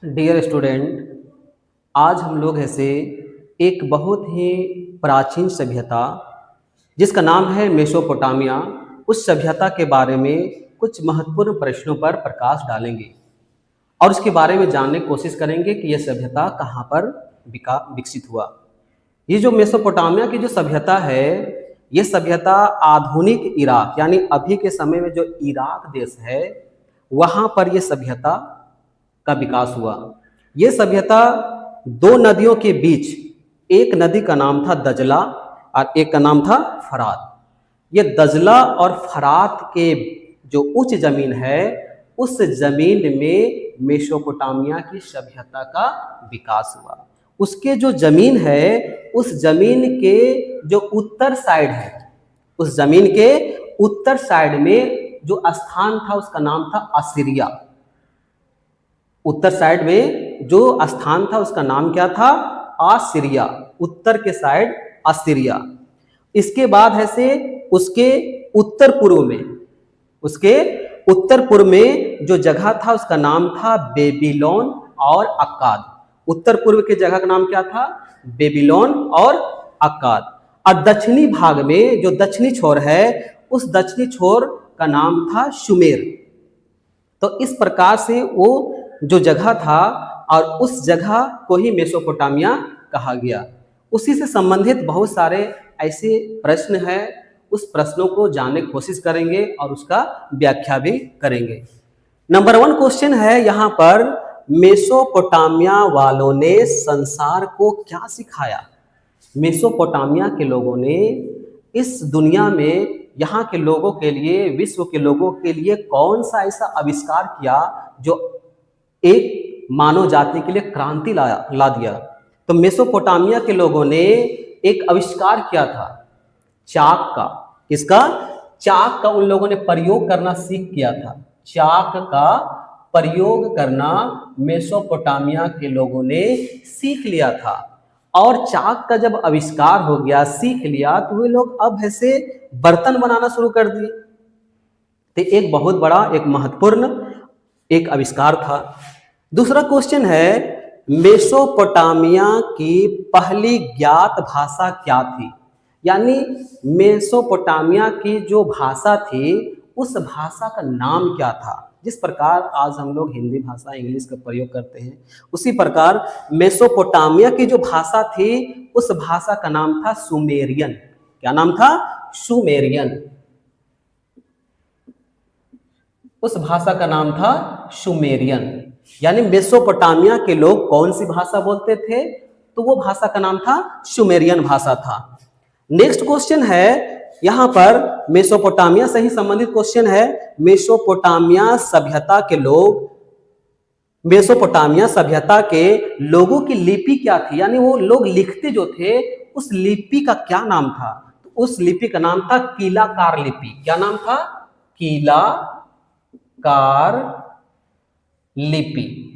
Dear student, आज हम लोग ऐसे एक बहुत ही प्राचीन सभ्यता जिसका नाम है मेसोपोटामिया, उस सभ्यता के बारे में कुछ महत्वपूर्ण प्रश्नों पर प्रकाश डालेंगे और उसके बारे में जानने की कोशिश करेंगे कि यह सभ्यता कहाँ पर विकसित हुआ। ये जो मेसोपोटामिया की जो सभ्यता है, ये सभ्यता आधुनिक इराक यानी अभी के समय में जो इराक देश है वहाँ पर यह सभ्यता का विकास हुआ। ये सभ्यता दो नदियों के बीच, एक नदी का नाम था दजला और एक का नाम था फरात। ये दजला और फरात के जो उच्च जमीन है, उस जमीन में मेसोपोटामिया की सभ्यता का विकास हुआ। उसके जो जमीन है, उस जमीन के जो उत्तर साइड है, उस जमीन के उत्तर साइड में जो स्थान था उसका नाम था असीरिया। उत्तर साइड में जो स्थान था उसका नाम क्या था? असीरिया। उत्तर के साइड असीरिया। इसके बाद है से उसके उत्तर पूर्व में जो जगह था उसका नाम था बेबीलोन और अक्काद। उत्तर पूर्व के जगह का नाम क्या था? बेबीलोन और अक्काद। और दक्षिणी भाग में जो दक्षिणी छोर है, उस दक्षिणी छोर का नाम था शुमेर। तो इस प्रकार से वो जो जगह था और उस जगह को ही मेसोपोटामिया कहा गया। उसी से संबंधित बहुत सारे ऐसे प्रश्न हैं, उस प्रश्नों को जानने की कोशिश करेंगे और उसका व्याख्या भी करेंगे। नंबर 1 क्वेश्चन है यहाँ पर, मेसोपोटामिया वालों ने संसार को क्या सिखाया? मेसोपोटामिया के लोगों ने इस दुनिया में, यहाँ के लोगों के लिए, विश्व के लोगों के लिए कौन सा ऐसा आविष्कार किया जो एक मानव जाति के लिए क्रांति ला दिया? तो मेसोपोटामिया के लोगों ने एक आविष्कार किया था चाक का। किसका? चाक का उन लोगों ने प्रयोग करना सीख किया था। चाक का प्रयोग करना मेसोपोटामिया के लोगों ने सीख लिया था। और चाक का जब आविष्कार हो गया, सीख लिया, तो वे लोग अब ऐसे बर्तन बनाना शुरू कर दिए। तो एक बहुत बड़ा, एक महत्वपूर्ण एक आविष्कार था। दूसरा क्वेश्चन है, मेसोपोटामिया की पहली ज्ञात भाषा क्या थी? यानी मेसोपोटामिया की जो भाषा थी, उस भाषा का नाम क्या था? जिस प्रकार आज हम लोग हिंदी भाषा, इंग्लिश का प्रयोग करते हैं, उसी प्रकार मेसोपोटामिया की जो भाषा थी, उस भाषा का नाम था सुमेरियन। क्या नाम था? सुमेरियन। उस भाषा का नाम था सुमेरियन। यानी मेसोपोटामिया के लोग कौन सी भाषा बोलते थे? तो वो भाषा का नाम था सुमेरियन भाषा था। नेक्स्ट क्वेश्चन है यहाँ पर, मेसोपोटामिया से ही संबंधित क्वेश्चन है। मेसोपोटामिया सभ्यता के लोगों की लिपि क्या थी? यानी वो लोग लिखते जो थे, उस लिपि का क्या नाम था? तो उस लिपि का नाम था कीलाकार लिपि। क्या नाम था? कीलाकार लिपि।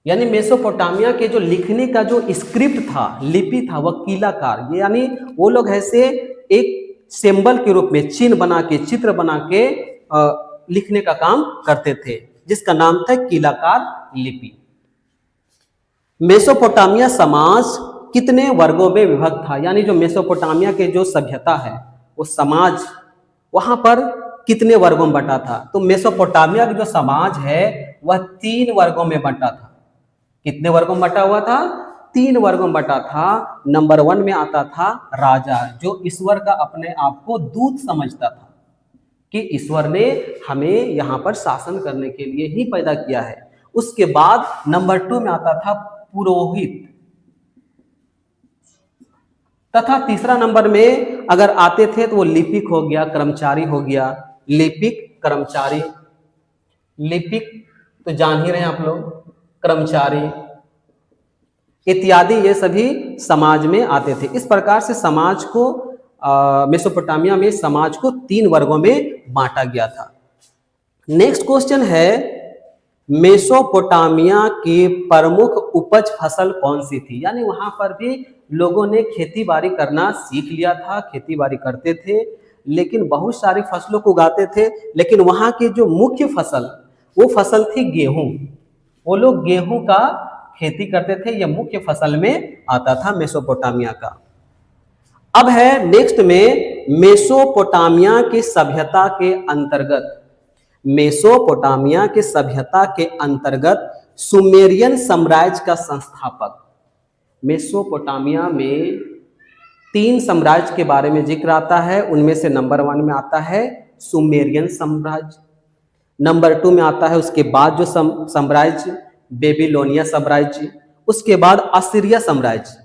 यानी मेसोपोटामिया के जो लिखने का जो स्क्रिप्ट था, लिपि था, वह कीलाकार। यानी वो लोग ऐसे एक सिंबल के रूप में चिन्ह बना के, चित्र बना के लिखने का काम करते थे, जिसका नाम था कीलाकार लिपि। मेसोपोटामिया समाज कितने वर्गों में विभक्त था? यानी जो मेसोपोटामिया के जो सभ्यता है, वो समाज वहां पर कितने वर्गों में बटा था? तो मेसोपोटामिया का जो समाज है वह 3 वर्गों में बटा था। कितने वर्गों में बटा हुआ था? 3 वर्गों में बटा था। नंबर 1 में आता था राजा, जो ईश्वर का अपने आप को दूत समझता था कि ईश्वर ने हमें यहाँ पर शासन करने के लिए ही पैदा किया है। उसके बाद नंबर 2 में आता था पुरोहित, तथा तीसरा नंबर में अगर आते थे तो वो लिपिक हो गया, कर्मचारी हो गया। लिपिक, कर्मचारी, लिपिक तो जान ही रहे हैं आप लोग, कर्मचारी इत्यादि, ये सभी समाज में आते थे। इस प्रकार से समाज को, मेसोपोटामिया में समाज को 3 वर्गों में बांटा गया था। नेक्स्ट क्वेश्चन है, मेसोपोटामिया की प्रमुख उपज फसल कौन सी थी? यानी वहां पर भी लोगों ने खेती बाड़ी करना सीख लिया था, खेती बाड़ी करते थे, लेकिन बहुत सारी फसलों को उगाते थे। लेकिन वहां की जो मुख्य फसल वो फसल थी गेहूं। वो लोग गेहूं का खेती करते थे, ये मुख्य फसल में आता था मेसोपोटामिया का। अब है नेक्स्ट में मेसोपोटामिया की सभ्यता के अंतर्गत, मेसोपोटामिया की सभ्यता के अंतर्गत सुमेरियन साम्राज्य का संस्थापक। मेसोपोटामिया में 3 साम्राज्य के बारे में जिक्र आता है, उनमें से नंबर 1 में आता है सुमेरियन साम्राज्य, नंबर 2 में आता है उसके बाद जो साम्राज्य बेबीलोनिया साम्राज्य, उसके बाद असीरिया साम्राज्य।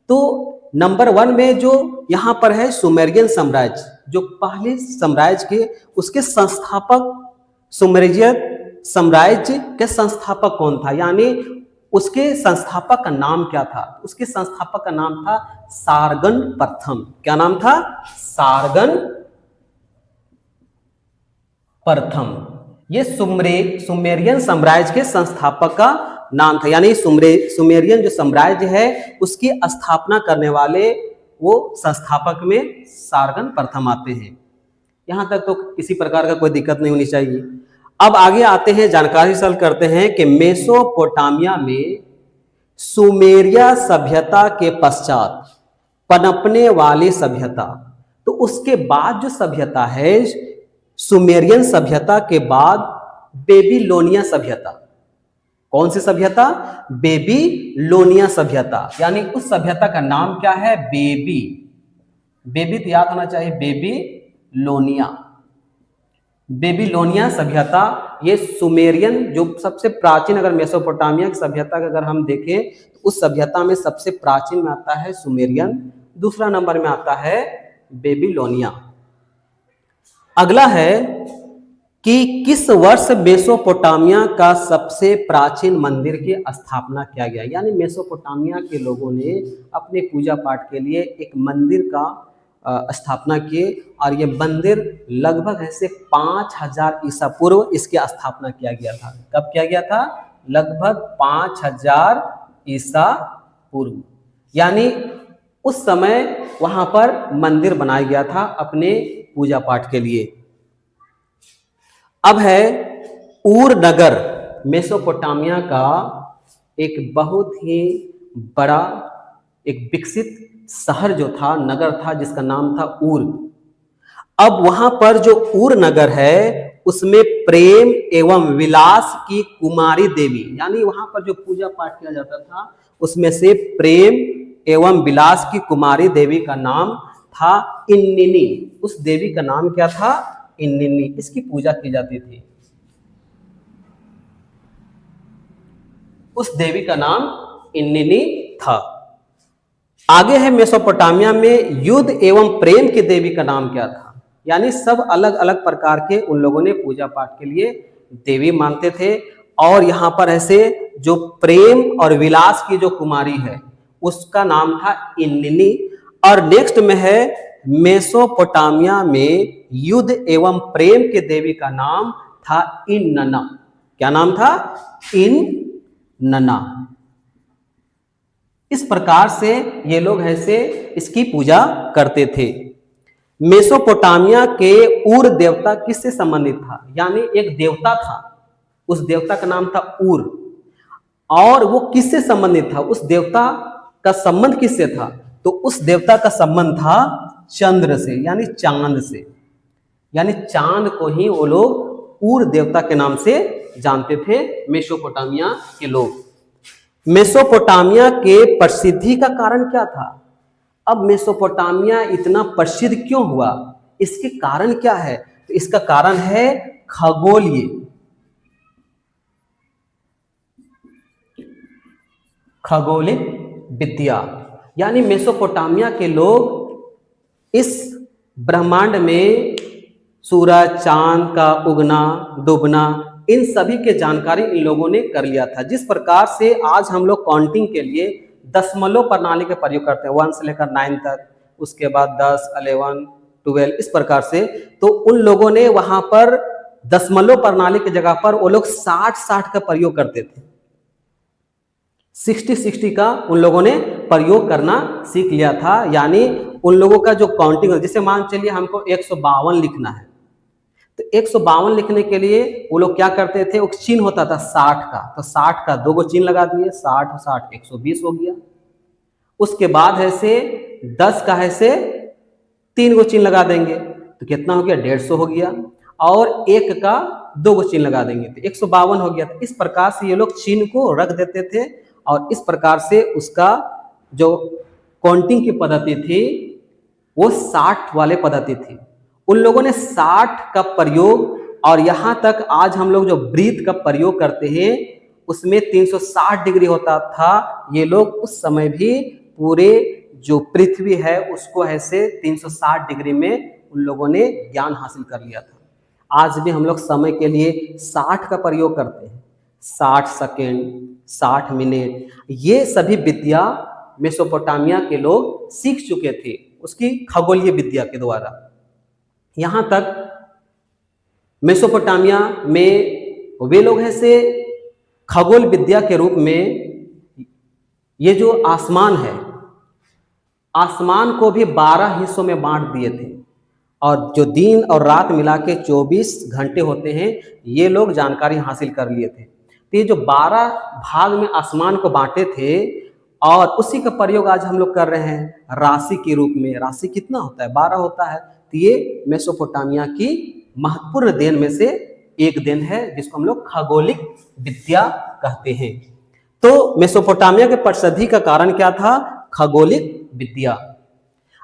तो नंबर 1 में जो यहाँ पर है सुमेरियन साम्राज्य, जो पहले साम्राज्य के उसके संस्थापक, सुमेरियन साम्राज्य के संस्थापक कौन था, यानी उसके संस्थापक का नाम क्या था? उसके संस्थापक का नाम था सारगन प्रथम। क्या नाम था? सारगन प्रथम। ये सुमेरियन साम्राज्य के संस्थापक का नाम था, यानी सुमेरियन जो साम्राज्य है उसकी स्थापना करने वाले वो संस्थापक में सारगन प्रथम आते हैं। यहां तक तो किसी प्रकार का कोई दिक्कत नहीं होनी चाहिए। अब आगे आते हैं, जानकारी हासिल करते हैं कि मेसोपोटामिया में सुमेरिया सभ्यता के पश्चात पनपने वाली सभ्यता, तो उसके बाद जो सभ्यता है सुमेरियन सभ्यता के बाद बेबीलोनिया सभ्यता। कौन सी सभ्यता? बेबीलोनिया सभ्यता, यानी उस सभ्यता का नाम क्या है? बेबी तो याद होना चाहिए, बेबीलोनिया। बेबीलोनिया सभ्यता, ये सुमेरियन जो सबसे प्राचीन, अगर मेसोपोटामिया की सभ्यता का अगर हम देखें तो उस सभ्यता में सबसे प्राचीन में आता है सुमेरियन, दूसरा नंबर में आता है बेबीलोनिया। अगला है कि किस वर्ष मेसोपोटामिया का सबसे प्राचीन मंदिर की स्थापना किया गया, यानी मेसोपोटामिया के लोगों ने अपने पूजा पाठ के लिए एक मंदिर का स्थापना किए, और ये मंदिर लगभग ऐसे 5000 ईसा पूर्व इसकी स्थापना किया गया था। कब किया गया था? लगभग 5000 ईसा पूर्व, यानी उस समय वहां पर मंदिर बनाया गया था अपने पूजा पाठ के लिए। अब है ऊर नगर, मेसोपोटामिया का एक बहुत ही बड़ा एक विकसित शहर जो था, नगर था, जिसका नाम था ऊर। अब वहां पर जो ऊर नगर है उसमें प्रेम एवं विलास की कुमारी देवी, यानी वहां पर जो पूजा पाठ किया जाता था उसमें से प्रेम एवं विलास की कुमारी देवी का नाम था इन्निनी। उस देवी का नाम क्या था? इन्निनी। इसकी पूजा की जाती थी। उस देवी का नाम इन्निनी था। आगे है मेसोपोटामिया में युद्ध एवं प्रेम की देवी का नाम क्या था, यानी सब अलग अलग प्रकार के उन लोगों ने पूजा पाठ के लिए देवी मानते थे, और यहाँ पर ऐसे जो प्रेम और विलास की जो कुमारी है उसका नाम था इन्निनी। और नेक्स्ट में है मेसोपोटामिया में युद्ध एवं प्रेम के देवी का नाम था इन्नना। क्या नाम था? इन्नना। इस प्रकार से ये लोग ऐसे इसकी पूजा करते थे। मेसोपोटामिया के ऊर देवता किससे संबंधित था, यानी एक देवता था, उस देवता का नाम था ऊर, और वो किससे संबंधित था? उस देवता का संबंध किससे था? तो उस देवता का संबंध था चंद्र से, यानी चांद से, यानी चांद को ही वो लोग ऊर देवता के नाम से जानते थे मेसोपोटामिया के लोग। मेसोपोटामिया के प्रसिद्धि का कारण क्या था? अब मेसोपोटामिया इतना प्रसिद्ध क्यों हुआ, इसके कारण क्या है? तो इसका कारण है खगोलिक विद्या, यानी मेसोपोटामिया के लोग इस ब्रह्मांड में सूरज चांद का उगना डूबना इन सभी के जानकारी इन लोगों ने कर लिया था। जिस प्रकार से आज हम लोग काउंटिंग के लिए दशमलव प्रणाली का प्रयोग करते हैं 1 से लेकर 9 तक, उसके बाद 10, 11, 12, इस प्रकार से, तो उन लोगों ने वहां पर दशमलव प्रणाली की जगह पर वो लोग 60 का प्रयोग करते थे। 60 का उन लोगों ने प्रयोग करना सीख लिया था, यानी उन लोगों का जो काउंटिंग, जैसे मान चलिए हमको 152 लिखना है, तो 152 लिखने के लिए वो लोग क्या करते थे, वो चिन्ह होता था 60 का, तो 60 का 2 गो चिन्ह लगा दिए, 60 और 60 120 हो गया। उसके बाद है से 10 का है से 3 गो चिन्ह लगा देंगे तो कितना हो गया, 150 हो गया। और 1 का 2 गो चिन्ह लगा देंगे तो 152 हो गया। तो इस प्रकार से ये लोग चिन्ह को रख देते थे और इस प्रकार से उसका जो काउंटिंग की पद्धति थी वो 60 वाले पद्धति थी। उन लोगों ने 60 का प्रयोग, और यहाँ तक आज हम लोग जो ब्रीथ का प्रयोग करते हैं उसमें 360 डिग्री होता था। ये लोग उस समय भी पूरे जो पृथ्वी है उसको ऐसे 360 डिग्री में उन लोगों ने ज्ञान हासिल कर लिया था। आज भी हम लोग समय के लिए 60 का प्रयोग करते हैं, 60 सेकेंड, 60 मिनट। ये सभी विद्या मेसोपोटामिया के लोग सीख चुके थे उसकी खगोलीय विद्या के द्वारा। यहाँ तक मेसोपोटामिया में वे लोग ऐसे खगोल विद्या के रूप में ये जो आसमान है, आसमान को भी 12 हिस्सों में बांट दिए थे और जो दिन और रात मिला के 24 घंटे होते हैं ये लोग जानकारी हासिल कर लिए थे। तो ये जो 12 भाग में आसमान को बांटे थे और उसी का प्रयोग आज हम लोग कर रहे हैं राशि के रूप में। राशि कितना होता है, 12 होता है। तो ये मेसोपोटामिया की महत्वपूर्ण देन में से एक देन है जिसको हम लोग खगोलिक विद्या कहते हैं। तो मेसोपोटामिया के प्रसिद्धि का कारण क्या था, खगोलिक विद्या।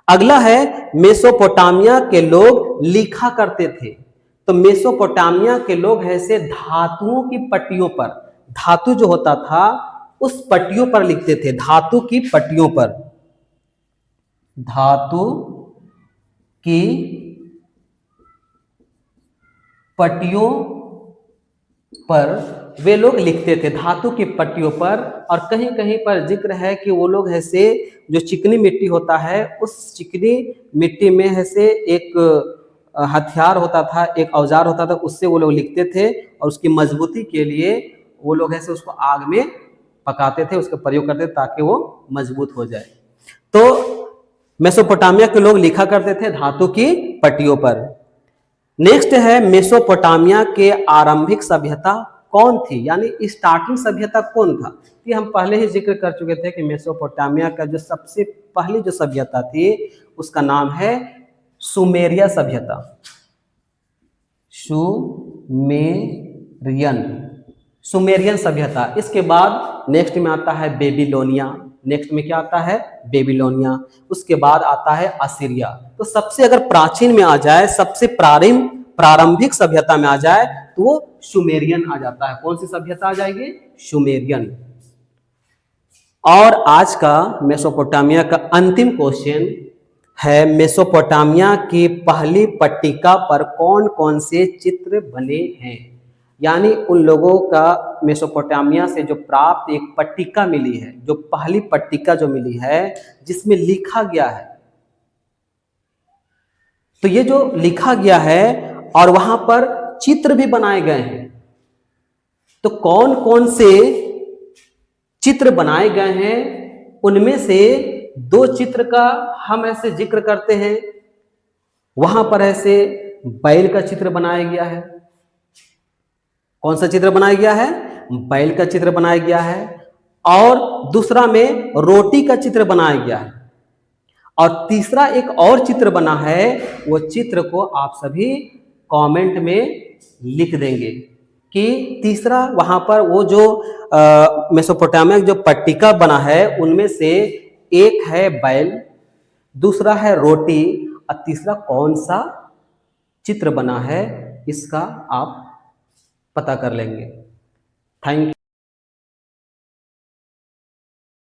अगला है मेसोपोटामिया के लोग लिखा करते थे। तो मेसोपोटामिया के लोग ऐसे धातुओं की पट्टियों पर, धातु जो होता था उस पट्टियों पर लिखते थे, धातु की पट्टियों पर, धातु की पट्टियों पर वे लोग लिखते थे, धातु की पट्टियों पर। और कहीं कहीं पर जिक्र है कि वो लोग ऐसे जो चिकनी मिट्टी होता है उस चिकनी मिट्टी में ऐसे एक हथियार होता था, एक औजार होता था, उससे वो लोग लिखते थे और उसकी मजबूती के लिए वो लोग ऐसे उसको आग में पकाते थे, उसका प्रयोग करते थे ताकि वो मजबूत हो जाए। तो मेसोपोटामिया के लोग लिखा करते थे धातु की पट्टियों पर। नेक्स्ट है मेसोपोटामिया के आरंभिक सभ्यता कौन थी, यानी स्टार्टिंग सभ्यता कौन था। ये हम पहले ही जिक्र कर चुके थे कि मेसोपोटामिया का जो सबसे पहली जो सभ्यता थी उसका नाम है सुमेरिया सभ्यता, सुमेरियन सभ्यता। इसके बाद नेक्स्ट में आता है बेबीलोनिया, नेक्स्ट में क्या आता है, बेबीलोनिया। उसके बाद आता है असीरिया। तो सबसे अगर प्राचीन में आ जाए, सबसे प्रारंभिक सभ्यता में आ जाए तो वो सुमेरियन आ जाता है। कौन सी सभ्यता आ जाएगी, सुमेरियन। और आज का मेसोपोटामिया का अंतिम क्वेश्चन है मेसोपोटामिया की पहली पट्टिका पर कौन कौन से चित्र बने हैं। यानी उन लोगों का मेसोपोटामिया से जो प्राप्त एक पट्टिका मिली है, जो पहली पट्टिका जो मिली है जिसमें लिखा गया है, तो ये जो लिखा गया है और वहां पर चित्र भी बनाए गए हैं। तो कौन कौन से चित्र बनाए गए हैं, उनमें से 2 चित्र का हम ऐसे जिक्र करते हैं। वहां पर ऐसे बैल का चित्र बनाया गया है। कौन सा चित्र बनाया गया है, बैल का चित्र बनाया गया है। और दूसरा में रोटी का चित्र बनाया गया है। और तीसरा एक और चित्र बना है, वो चित्र को आप सभी कमेंट में लिख देंगे कि तीसरा वहां पर वो जो मेसोपोटामिया जो पट्टिका बना है उनमें से एक है बैल, दूसरा है रोटी और तीसरा कौन सा चित्र बना है इसका आप पता कर लेंगे। Thank you.